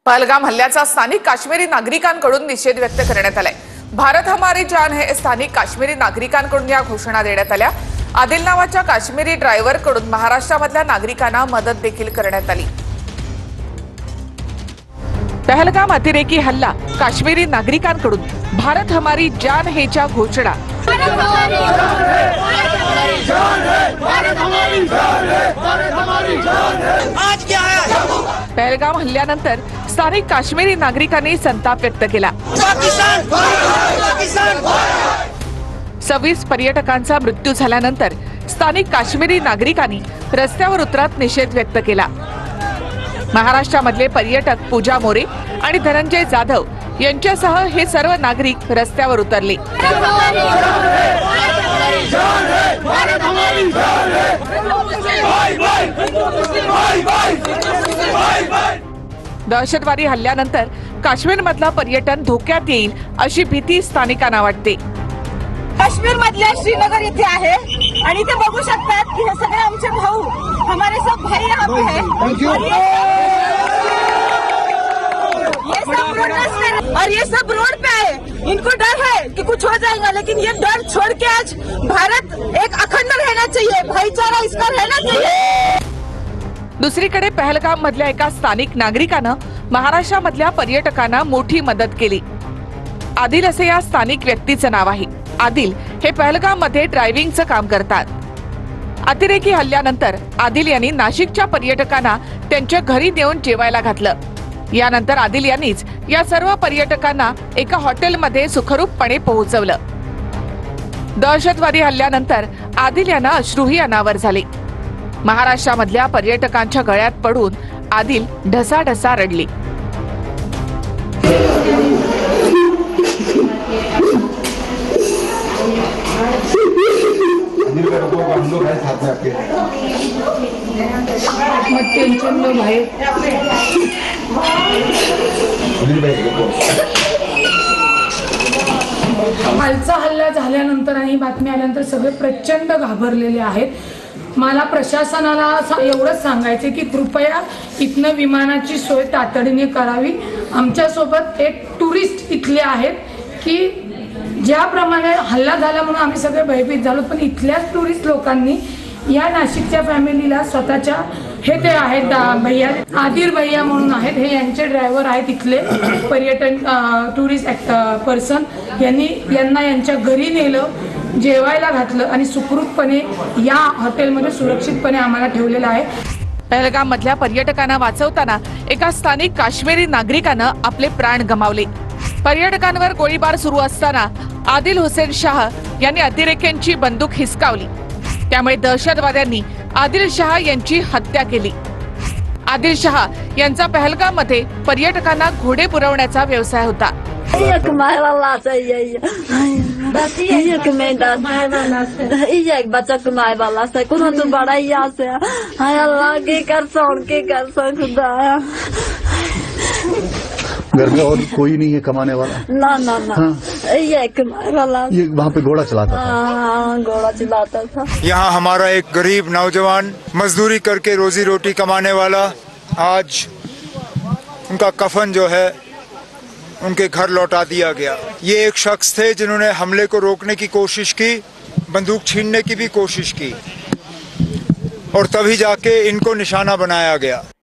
पहलगाम हल्ल्याचा स्थानिक काश्मीरी नागरिकांकडून निषेध व्यक्त करण्यात आलाय। भारत हमारी जान हे स्थानिक काश्मीरी नागरिकांकडून या घोषणा देण्यात आल्या। आदिल नावाच्या काश्मीरी ड्रायव्हरकडून महाराष्ट्रामधल्या नागरिकांना मदत देखील करण्यात आली। पहलगाम अतिरेकी हल्ला काश्मीरी नागरिकांकडून भारत हमारी जान हेच्या घोषणा। पहलगाम हल्ल्यानंतर स्थानिक काश्मीरी नागरिकांनी संताप व्यक्त केला। 26 पर्यटकांचा मृत्यू झाल्यानंतर स्थानिक काश्मीरी नागरिकांनी रस्त्यावर उतरत निषेध व्यक्त केला। महाराष्ट्रामधले पर्यटक पूजा मोरे आणि धनंजय जाधव यांच्यासह हे सर्व नागरिक रस्त्यावर उतरले। दहशतवादी हल्ल्यानंतर काश्मीरमधलं पर्यटन धोक्यात येईल अशी भीती स्थानिकांना वाटते। काश्मीर मधल्या श्रीनगर इथे आहे आणि इथे बघू शकतात की हे सगळे आमचे भाऊ हमारे सब भाई यहाँ पे हैं और ये सब रोड पे है। इनको डर है कि कुछ हो जाएगा, लेकिन ये डर छोड़ के आज भारत एक अखंड रहना चाहिए, भाईचारा इसका रहना चाहिए। दुसरीकडे पहलगाम मधल्या एका स्थानिक नागरिकानं महाराष्ट्रामधल्या पर्यटकांना मोठी मदत केली। आदिल असे या स्थानिक व्यक्तीचं नाव आहे। आदिल हे पहलगाम मध्ये ड्रायव्हिंगचं काम करतात। अतिरेकी हल्ल्यानंतर आदिल यांनी नाशिकच्या पर्यटकांना त्यांच्या घरी नेऊन जेवायला घातलं। यानंतर आदिल यांनीच या सर्व पर्यटकांना एका हॉटेलमध्ये सुखरूपपणे पोहोचवलं। दहशतवादी हल्ल्यानंतर आदिल यांना अश्रूही अनावर झाले। महाराष्ट्रामधल्या पर्यटकांच्या गळ्यात पडून आदिल ढसाढसा रडले। कालचा हल्ला झाल्यानंतर आणि बातमी आल्यानंतर सगळे प्रचंड घाबरलेले आहेत। मला प्रशासनाला एवढंच सांगायचे की कृपया इथनं विमानाची सोय तातडीने करावी। आमच्यासोबत एक टुरिस्ट इथले आहेत की ज्याप्रमाणे हल्ला झाला म्हणून आम्ही सगळे भयभीत झालो, पण इथल्याच टुरिस्ट लोकांनी या नाशिकच्या फॅमिलीला स्वतःच्या हे ते आहेत भैया आदिल भैया म्हणून आहेत, हे यांचे ड्रायव्हर आहेत इथले पर्यटन टुरिस्ट पर्सन, यांना यांच्या घरी नेलं, जेवायला घातलं आणि सुखरूपपणे या हॉटेलमध्ये सुरक्षितपणे आम्हाला ठेवलेलं आहे। पहलगाम मधल्या पर्यटकांना वाचवताना एका स्थानिक काश्मीरी नागरिकानं आपले प्राण गमावले। पर्यटकांवर गोळीबार सुरू असताना आदिल हुसेन शाह यांनी अतिरेक्यांची बंदूक हिसकावली। त्यामुळे दहशतवाद्यांनी आदिल शाह यांची हत्या केली। आदिल शाह यांचा पहलगाम मध्ये पर्यटकांना घोडे पुरवण्याचा व्यवसाय होता। घर में और कोई नहीं है कमाने वाला? ना हाँ। ये वहाँ पे घोड़ा चलाता था। घोड़ा चलाता था। यहाँ हमारा एक गरीब नौजवान मजदूरी करके रोजी रोटी कमाने वाला, आज उनका कफन जो है उनके घर लौटा दिया गया। ये एक शख्स थे जिन्होंने हमले को रोकने की कोशिश की, बंदूक छीनने की भी कोशिश की और तभी जाके इनको निशाना बनाया गया।